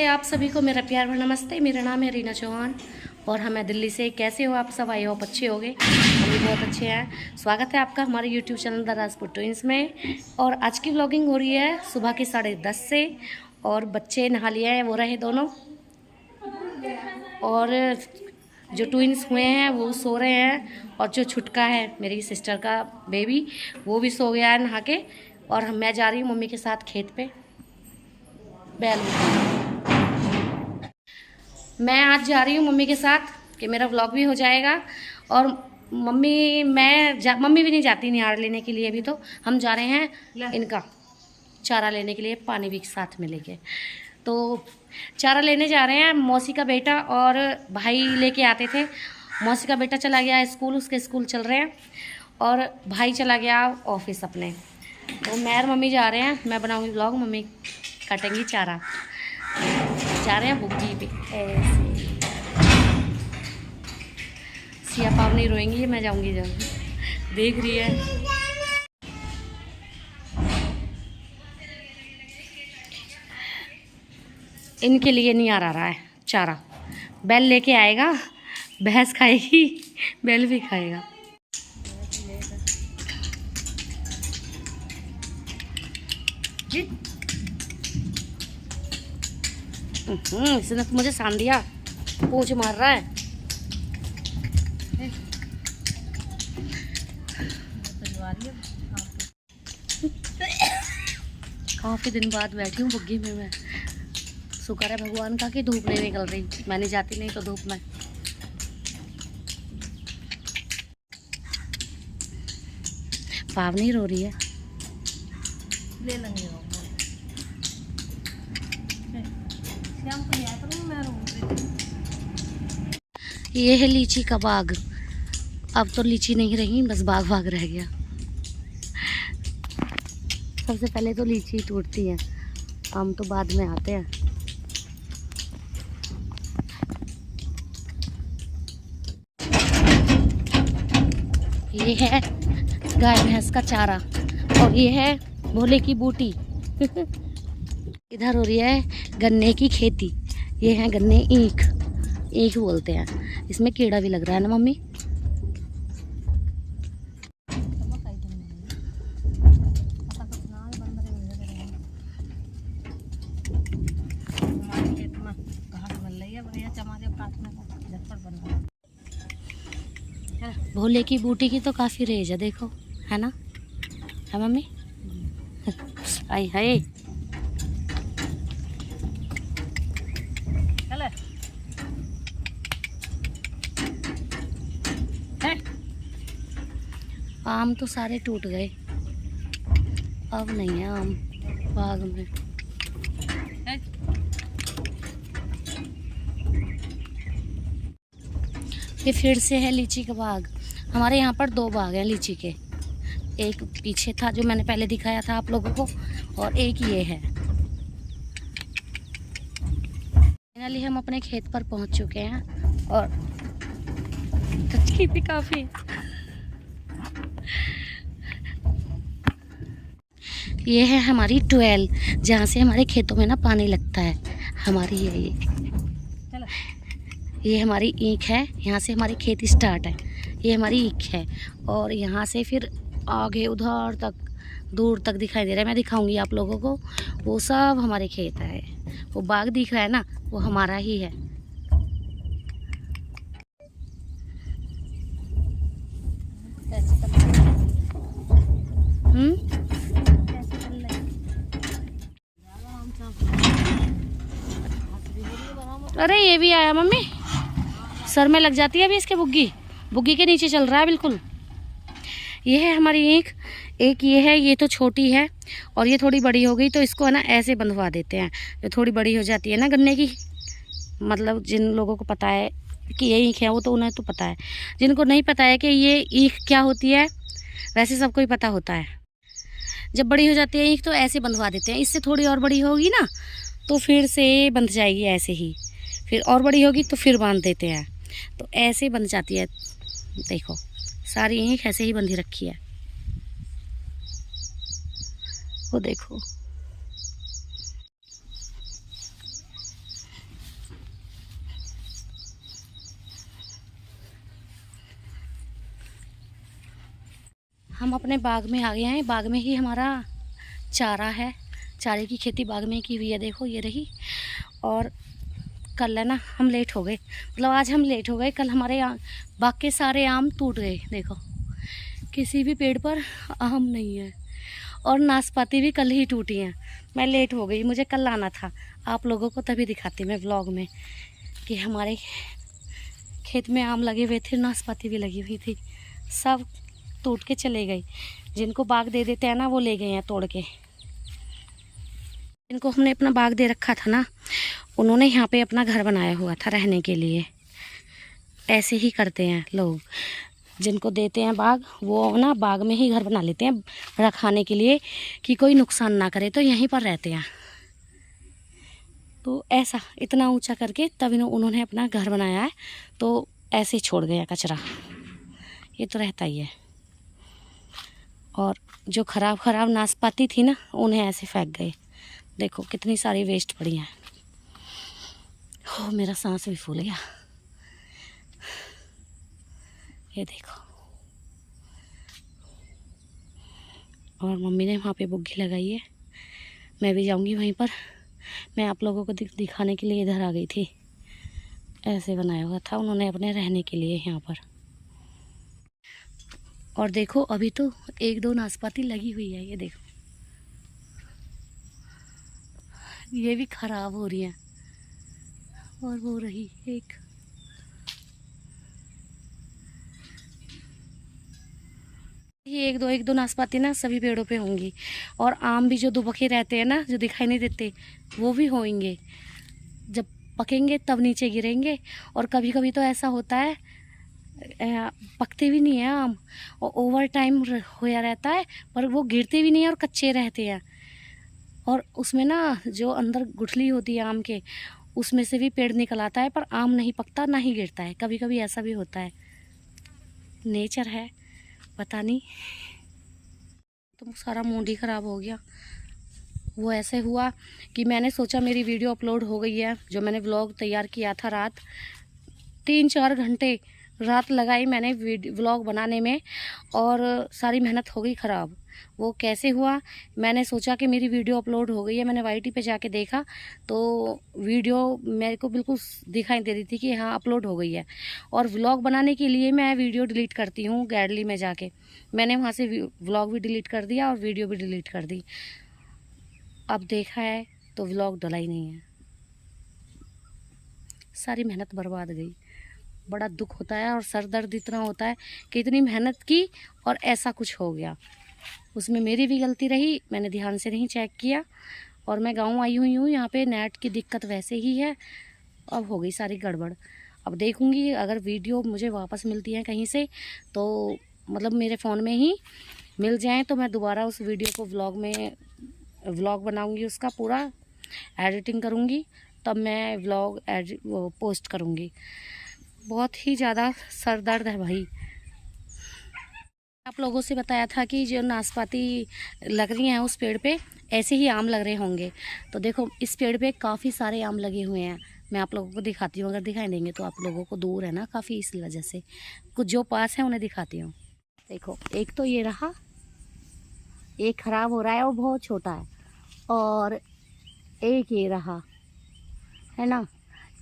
आप सभी को मेरा प्यार भरा नमस्ते। मेरा नाम है रीना चौहान और हम मैं दिल्ली से। कैसे हो आप सब? आई होप अच्छे होंगे। हम भी बहुत अच्छे हैं। स्वागत है आपका हमारे YouTube channel the Rajput twins में। और आज की व्लॉगिंग हो रही है सुबह के 10:30 से। और बच्चे नहा लिए हैं, वो रहे दोनों। और जो ट्विंस हुए हैं वो सो रहे हैं। और जो छुटका है मेरी सिस्टर का बेबी, वो भी सो गया है नहा के। और मैं जा रही हूँ मम्मी के साथ खेत पे बैल। मैं आज जा रही हूँ मम्मी के साथ कि मेरा व्लॉग भी हो जाएगा। और मम्मी भी नहीं जाती निहार लेने के लिए। अभी तो हम जा रहे हैं इनका चारा लेने के लिए, पानी भी साथ में लेके। तो चारा लेने जा रहे हैं। मौसी का बेटा और भाई लेके आते थे। मौसी का बेटा चला गया स्कूल, उसके स्कूल चल रहे हैं। और भाई चला गया ऑफिस अपने। तो मैं और मम्मी जा रहे हैं। मैं बनाऊंगी व्लॉग, मम्मी काटेंगी चारा। जा रहे हैं बुग्गी पे ऐसे। सिया पावनी रोएंगी, मैं जाऊंगी जब देख रही है। इनके लिए नहीं आ रहा है चारा। बैल लेके आएगा, भैंस खाएगी, बैल भी खाएगा। इसने तो मुझे सान दिया, पूंछ मार रहा है। काफी दिन बाद बैठी हूँ बुग्गी में मैं। शुक्र है भगवान का कि धूप नहीं निकल रही। मैं नहीं जाती नहीं तो धूप में। पावनी रो रही है। ले लेंगे ये है लीची का बाग। अब तो लीची नहीं रही, बस बाग रह गया। सबसे पहले तो लीची टूटती है, आम तो बाद में आते हैं। ये है गाय भैंस का चारा और ये है भोले की बूटी। इधर हो रही है गन्ने की खेती। ये है गन्ने ईख बोलते हैं। इसमें कीड़ा भी लग रहा है ना मम्मी? भोले की बूटी की तो काफी रेज है, देखो है ना, है मम्मी? आई हाय, आम तो सारे टूट गए, अब नहीं है आम बाग में। ये फिर से है लीची का बाग। हमारे यहाँ पर 2 बाग हैं लीची के। एक पीछे था जो मैंने पहले दिखाया था आप लोगों को, और एक ये है। फाइनली हम अपने खेत पर पहुँच चुके हैं और भी काफ़ी। ये है हमारी ट्वेल, जहाँ से हमारे खेतों में ना पानी लगता है। हमारी है ये हमारी ईख है। यहाँ से हमारी खेती स्टार्ट है। ये हमारी ईख है और यहाँ से फिर आगे उधर तक दूर तक दिखाई दे रहा है। मैं दिखाऊंगी आप लोगों को। वो सब हमारे खेत है। वो बाग दिख रहा है ना, वो हमारा ही है। अरे ये भी आया मम्मी, सर में लग जाती है अभी इसके। बुग्गी के नीचे चल रहा है बिल्कुल। ये है हमारी ईख। एक ये है, ये तो छोटी है और ये थोड़ी बड़ी हो गई तो इसको है ना ऐसे बंधवा देते हैं। जो थोड़ी बड़ी हो जाती है ना गन्ने की, मतलब जिन लोगों को पता है कि ये ईख है वो तो उन्हें तो पता है। जिनको नहीं पता है कि ये ईख क्या होती है, वैसे सबको ही पता होता है। जब बड़ी हो जाती है ईख तो ऐसे बंधवा देते हैं। इससे थोड़ी और बड़ी होगी ना तो फिर से बंध जाएगी ऐसे ही। फिर और बड़ी होगी तो फिर बांध देते हैं, तो ऐसे बंध जाती है। देखो सारी ईख ऐसे ही बंधी रखी है। वो देखो हम अपने बाग में आ गए हैं। बाग में ही हमारा चारा है, चारे की खेती बाग में की हुई है। देखो ये रही। और कल है ना हम लेट हो गए, मतलब आज हम लेट हो गए। कल हमारे बाग के सारे आम टूट गए। देखो किसी भी पेड़ पर आम नहीं है, और नाशपाती भी कल ही टूटी हैं। मैं लेट हो गई, मुझे कल आना था। आप लोगों को तभी दिखाती मैं व्लॉग में कि हमारे खेत में आम लगे हुए थे, नाशपाती भी लगी हुई थी, सब टूट के चले गए। जिनको बाग दे देते हैं ना वो ले गए हैं तोड़ के। इनको हमने अपना बाग दे रखा था ना, उन्होंने यहाँ पे अपना घर बनाया हुआ था रहने के लिए। ऐसे ही करते हैं लोग, जिनको देते हैं बाग वो ना बाग में ही घर बना लेते हैं रखाने के लिए, कि कोई नुकसान ना करे, तो यहीं पर रहते हैं। तो ऐसा इतना ऊंचा करके तब उन्होंने अपना घर बनाया है, तो ऐसे ही छोड़ गया कचरा। ये तो रहता ही है। और जो खराब नाशपाती थी ना, उन्हें ऐसे फेंक गए। देखो कितनी सारी वेस्ट पड़ी हैं। हो मेरा सांस भी फूल गया। ये देखो। और मम्मी ने वहाँ पे बुग्गी लगाई है, मैं भी जाऊँगी वहीं पर। मैं आप लोगों को दिखाने के लिए इधर आ गई थी। ऐसे बनाया हुआ था उन्होंने अपने रहने के लिए यहाँ पर। और देखो अभी तो 1-2 नाशपाती लगी हुई है। ये देखो ये भी खराब हो रही है। और वो रही एक। ये 1-2 नाशपाती ना सभी पेड़ों पे होंगी। और आम भी जो दुबके रहते हैं ना, जो दिखाई नहीं देते, वो भी होंगे। जब पकेंगे तब नीचे गिरेंगे। और कभी कभी तो ऐसा होता है पकते भी नहीं है आम, और ओवर टाइम होया रहता है, पर वो गिरते भी नहीं है और कच्चे रहते हैं। और उसमें ना जो अंदर गुठली होती है आम के, उसमें से भी पेड़ निकल आता है, पर आम नहीं पकता ना ही गिरता है। कभी कभी ऐसा भी होता है, नेचर है, पता नहीं। तो सारा मूड ही ख़राब हो गया। वो ऐसे हुआ कि मैंने सोचा मेरी वीडियो अपलोड हो गई है, जो मैंने व्लॉग तैयार किया था। रात 3-4 घंटे रात लगाई मैंने व्लॉग बनाने में, और सारी मेहनत हो गई ख़राब। वो कैसे हुआ, मैंने सोचा कि मेरी वीडियो अपलोड हो गई है। मैंने YT पे जाके देखा तो वीडियो मेरे को बिल्कुल दिखाई दे रही थी कि हाँ अपलोड हो गई है। और व्लॉग बनाने के लिए मैं वीडियो डिलीट करती हूँ गैलरी में जाके। मैंने वहाँ से व्लॉग भी डिलीट कर दिया और वीडियो भी डिलीट कर दी। अब देखा है तो व्लॉग डला ही नहीं है। सारी मेहनत बर्बाद गई। बड़ा दुख होता है और सर दर्द इतना होता है कि इतनी मेहनत की और ऐसा कुछ हो गया। उसमें मेरी भी गलती रही, मैंने ध्यान से नहीं चेक किया। और मैं गांव आई हुई हूँ, यहाँ पे नेट की दिक्कत वैसे ही है। अब हो गई सारी गड़बड़। अब देखूँगी अगर वीडियो मुझे वापस मिलती है कहीं से, तो मतलब मेरे फ़ोन में ही मिल जाए, तो मैं दोबारा उस वीडियो को व्लॉग बनाऊँगी, उसका पूरा एडिटिंग करूँगी, तब मैं व्लॉग पोस्ट करूँगी। बहुत ही ज़्यादा सर दर्द है भाई। आप लोगों से बताया था कि जो नाशपाती लग रही हैं उस पेड़ पे ऐसे ही आम लग रहे होंगे। तो देखो इस पेड़ पे काफ़ी सारे आम लगे हुए हैं। मैं आप लोगों को दिखाती हूँ, अगर दिखाई देंगे तो। आप लोगों को दूर है ना काफ़ी, इसी वजह से। कुछ जो पास है उन्हें दिखाती हूँ। देखो एक तो ये रहा, एक ख़राब हो रहा है और बहुत छोटा है, और एक ये रहा, है ना।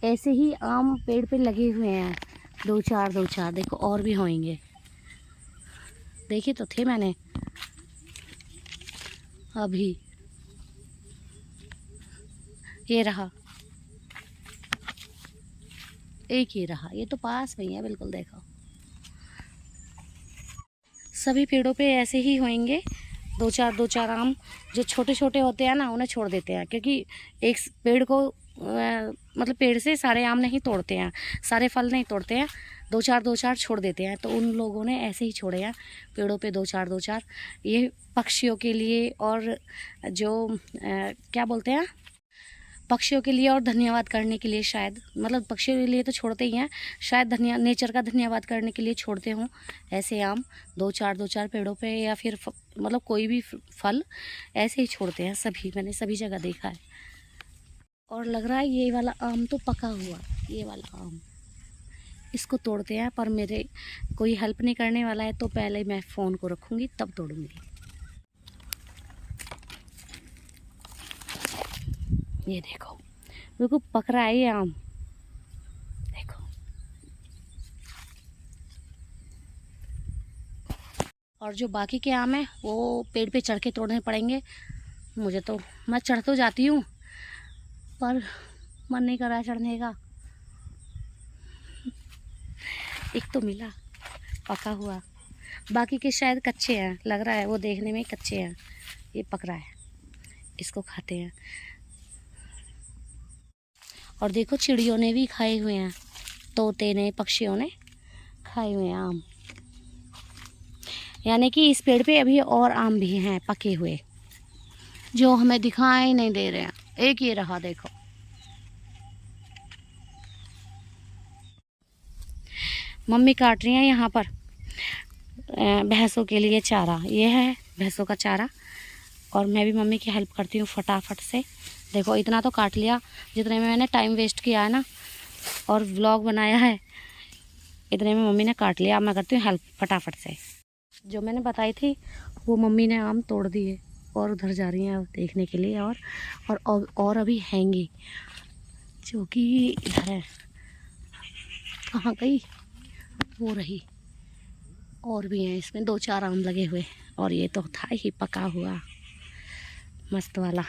ऐसे ही आम पेड़ पे लगे हुए हैं, 2-4 देखो और भी होंगे। देखे तो थे मैंने अभी। ये रहा एक, ही रहा, ये तो पास में ही है बिल्कुल। देखो सभी पेड़ों पे ऐसे ही होंगे, 2-4 आम। जो छोटे छोटे होते हैं ना उन्हें छोड़ देते हैं, क्योंकि एक पेड़ को मतलब पेड़ से सारे आम नहीं तोड़ते हैं, सारे फल नहीं तोड़ते हैं, 2-4 छोड़ देते हैं। तो उन लोगों ने ऐसे ही छोड़े हैं पेड़ों पे 2-4। ये पक्षियों के लिए, और जो क्या बोलते हैं, पक्षियों के लिए और धन्यवाद करने के लिए शायद, मतलब पक्षियों के लिए तो छोड़ते ही हैं, शायद नेचर का धन्यवाद करने के लिए छोड़ते हों ऐसे आम। 2-4 पेड़ों पे, या फिर मतलब कोई भी फल ऐसे ही छोड़ते हैं सभी। मैंने सभी जगह देखा है। और लग रहा है ये वाला आम तो पका हुआ, ये वाला आम इसको तोड़ते हैं, पर मेरे कोई हेल्प नहीं करने वाला है, तो पहले मैं फ़ोन को रखूँगी तब तोड़ूँगी। ये देखो बिल्कुल पक रहा है ये आम, देखो। और जो बाकी के आम हैं वो पेड़ पे चढ़ के तोड़ने पड़ेंगे मुझे। तो मैं चढ़ तो जाती हूँ पर मन नहीं कर रहा है चढ़ने का। एक तो मिला पका हुआ, बाकी के शायद कच्चे हैं, लग रहा है वो देखने में कच्चे हैं। ये पक रहा है, इसको खाते हैं। और देखो चिड़ियों ने भी खाए हुए हैं, तोते ने, पक्षियों ने खाए हुए हैं आम। यानी कि इस पेड़ पे अभी और आम भी हैं पके हुए, जो हमें दिखाई नहीं दे रहे हैं। एक ये रहा देखो। मम्मी काट रही हैं यहाँ पर भैंसों के लिए चारा। ये है भैंसों का चारा, और मैं भी मम्मी की हेल्प करती हूँ फटाफट से। देखो इतना तो काट लिया, जितने में मैंने टाइम वेस्ट किया है ना और व्लॉग बनाया है, इतने में मम्मी ने काट लिया। अब मैं करती हूँ हेल्प फटाफट से। जो मैंने बताई थी वो मम्मी ने आम तोड़ दिए और उधर जा रही हैं देखने के लिए। और अभी हैंगी, जो कि इधर है। कहाँ गई? वो रही। और भी हैं इसमें 2-4 आम लगे हुए, और ये तो था ही पका हुआ मस्त वाला।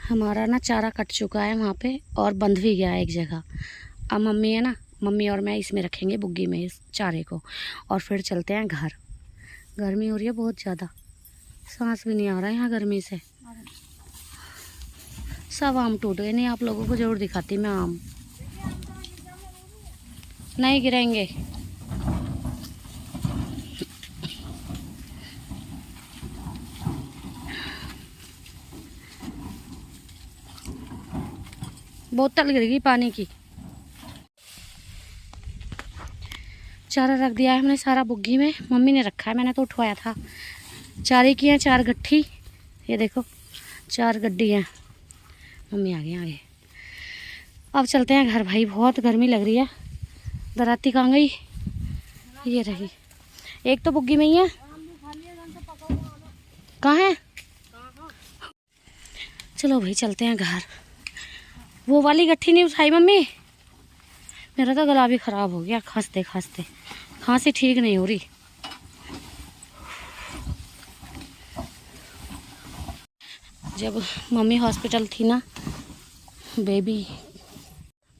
हमारा ना चारा कट चुका है वहाँ पे, और बंध भी गया है एक जगह। अब मम्मी है ना, मम्मी और मैं इसमें रखेंगे बुग्गी में इस चारे को, और फिर चलते हैं घर। गर्मी हो रही है बहुत ज़्यादा, सांस भी नहीं आ रहा है यहाँ गर्मी से। सब आम टूट गए। नहीं, आप लोगों को ज़रूर दिखाती मैं आम। नहीं गिरेंगे। बोतल गिर गई पानी की। चारा रख दिया है हमने सारा बुग्गी में, मम्मी ने रखा है, मैंने तो उठवाया था। चारे की हैं 4 गट्ठी, ये देखो 4 गड्डी हैं। मम्मी आ गई आगे। अब चलते हैं घर भाई, बहुत गर्मी लग रही है। दराती कहाँ गई? ये रही, एक तो बुग्गी में ही है। कहाँ है? चलो भाई चलते हैं घर। वो वाली गट्ठी नहीं उठाई मम्मी, मेरा तो गला भी ख़राब हो गया खांसते खांसते, खांसी ठीक नहीं हो रही। जब मम्मी हॉस्पिटल थी ना बेबी,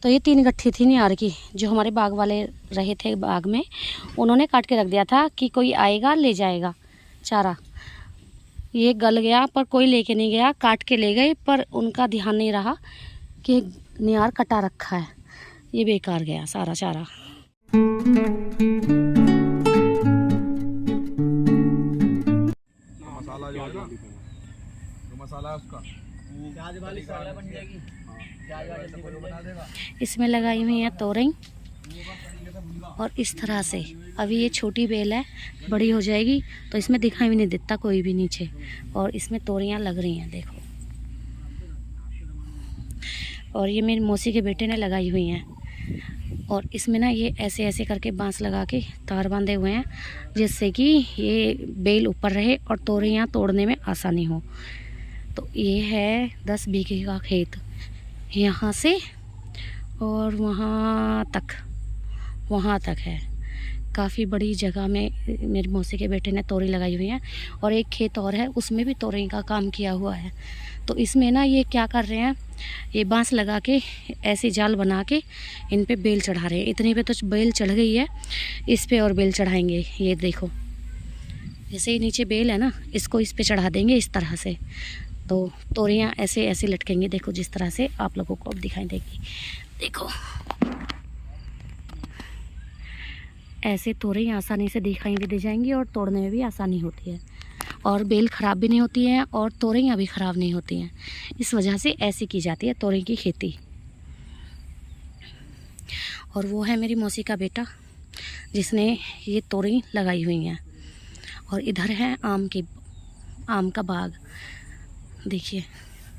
तो ये 3 गट्ठी थी नियार की, जो हमारे बाग वाले रहे थे बाग में, उन्होंने काट के रख दिया था कि कोई आएगा ले जाएगा चारा। ये गल गया पर कोई लेके नहीं गया, काट के ले गए, पर उनका ध्यान नहीं रहा कि नियार कटा रखा है। ये बेकार गया सारा चारा। मसाला जो है ना, जो मसाला है उसका प्याज वाली साला बन जाएगी। इसमें लगाई हुई है तोरई, और इस तरह से अभी ये छोटी बेल है, बड़ी हो जाएगी तो इसमें दिखाई भी नहीं देता कोई भी नीचे। और इसमें तोरियां लग रही हैं देखो। और ये मेरी मौसी के बेटे ने लगाई हुई हैं, और इसमें ना ये ऐसे ऐसे करके बांस लगा के तार बांधे हुए हैं, जिससे कि ये बेल ऊपर रहे और तोरियां तोड़ने में आसानी हो। तो ये है 10 बीघे का खेत, यहाँ से और वहाँ तक है। काफ़ी बड़ी जगह में मेरी मौसी के बेटे ने तोरी लगाई हुई है, और एक खेत और है उसमें भी तोरी का काम किया हुआ है। तो इसमें ना ये क्या कर रहे हैं, ये बांस लगा के ऐसे जाल बना के इन पे बेल चढ़ा रहे हैं। इतने पे तो बेल चढ़ गई है, इस पे और बेल चढ़ाएंगे। ये देखो जैसे ही नीचे बेल है ना, इसको इस पे चढ़ा देंगे इस तरह से, तो तोरियां ऐसे ऐसे लटकेंगी। देखो जिस तरह से आप लोगों को अब दिखाई देगी, देखो ऐसे तोरियां आसानी से दिखाई भी दे जाएंगी, और तोड़ने में भी आसानी होती है, और बेल ख़राब भी नहीं होती है, और तोरियां भी ख़राब नहीं होती हैं। इस वजह से ऐसी की जाती है तोरी की खेती। और वो है मेरी मौसी का बेटा जिसने ये तोरी लगाई हुई हैं। और इधर है आम का बाग, देखिए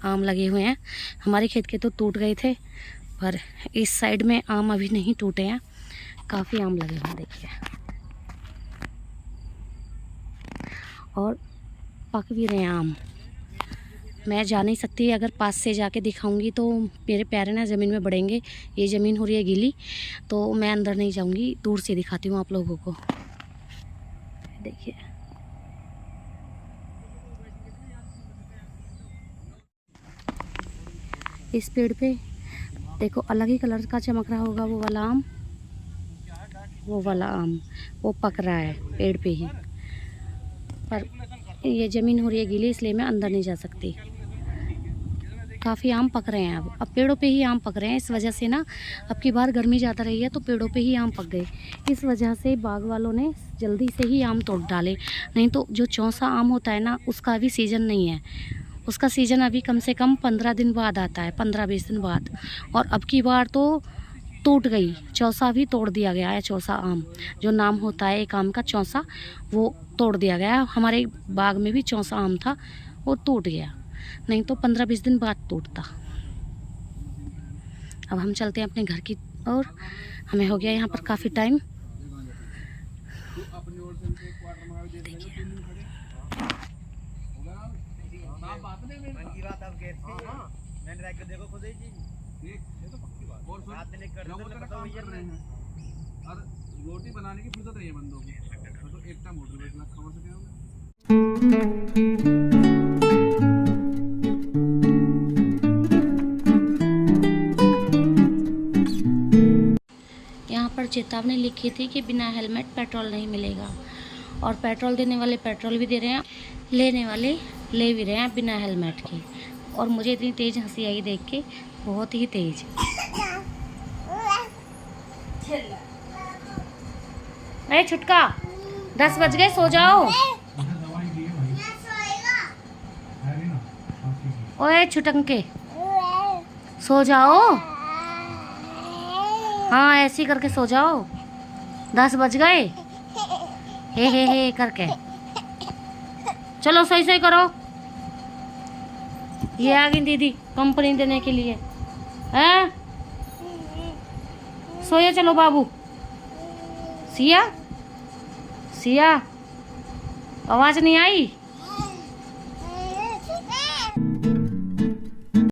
आम लगे हुए हैं। हमारे खेत के तो टूट गए थे, पर इस साइड में आम अभी नहीं टूटे हैं, काफ़ी आम लगे हुए हैं देखिए, और पक भी रहे हैं आम। मैं जा नहीं सकती, अगर पास से जाके दिखाऊंगी तो मेरे पैर ना ज़मीन में बढ़ेंगे। ये ज़मीन हो रही है गीली, तो मैं अंदर नहीं जाऊंगी, दूर से दिखाती हूँ आप लोगों को। देखिए इस पेड़ पे देखो अलग ही कलर का चमक रहा होगा, वो वाला आम, वो वाला आम वो पक रहा है पेड़ पे ही, पर ये ज़मीन हो रही है गीली इसलिए मैं अंदर नहीं जा सकती। काफ़ी आम पक रहे हैं अब पेड़ों पे ही आम पक रहे हैं। इस वजह से ना अब की बार गर्मी ज़्यादा रही है तो पेड़ों पे ही आम पक गए। इस वजह से बाग वालों ने जल्दी से ही आम तोड़ डाले, नहीं तो जो चौसा आम होता है ना उसका अभी सीज़न नहीं है, उसका सीज़न अभी कम से कम 15 दिन बाद आता है, 15-20 दिन बाद। और अब की बार तो टूट गई, चौसा भी तोड़ दिया गया है। चौसा आम जो नाम होता है एक आम का चौसा, वो तोड़ दिया गया है। हमारे बाग में भी चौसा आम था, वो टूट गया, नहीं तो 15-20 दिन बाद टूटता। अब हम चलते हैं अपने घर की ओर, हमें हो गया यहाँ पर काफ़ी टाइम। और रोटी बनाने की फुर्सत नहीं है बंदों को, तो एक टाइम होटल में खबर से क्या यहाँ पर चेतावनी लिखी थी कि बिना हेलमेट पेट्रोल नहीं मिलेगा, और पेट्रोल देने वाले पेट्रोल भी दे रहे हैं, लेने वाले ले भी रहे हैं बिना हेलमेट के। और मुझे इतनी तेज़ हंसी आई देख के, बहुत ही तेज़। अरे छुटका 10 बज गए, सो जाओ। ओए छुटंके सो जाओ, हाँ ऐसे ही करके सो जाओ, 10 बज गए, हे करके चलो सही सही करो। ये आ गई दीदी कंपनी देने के लिए, हैं सोया चलो बाबू। सिया सिया आवाज नहीं आई।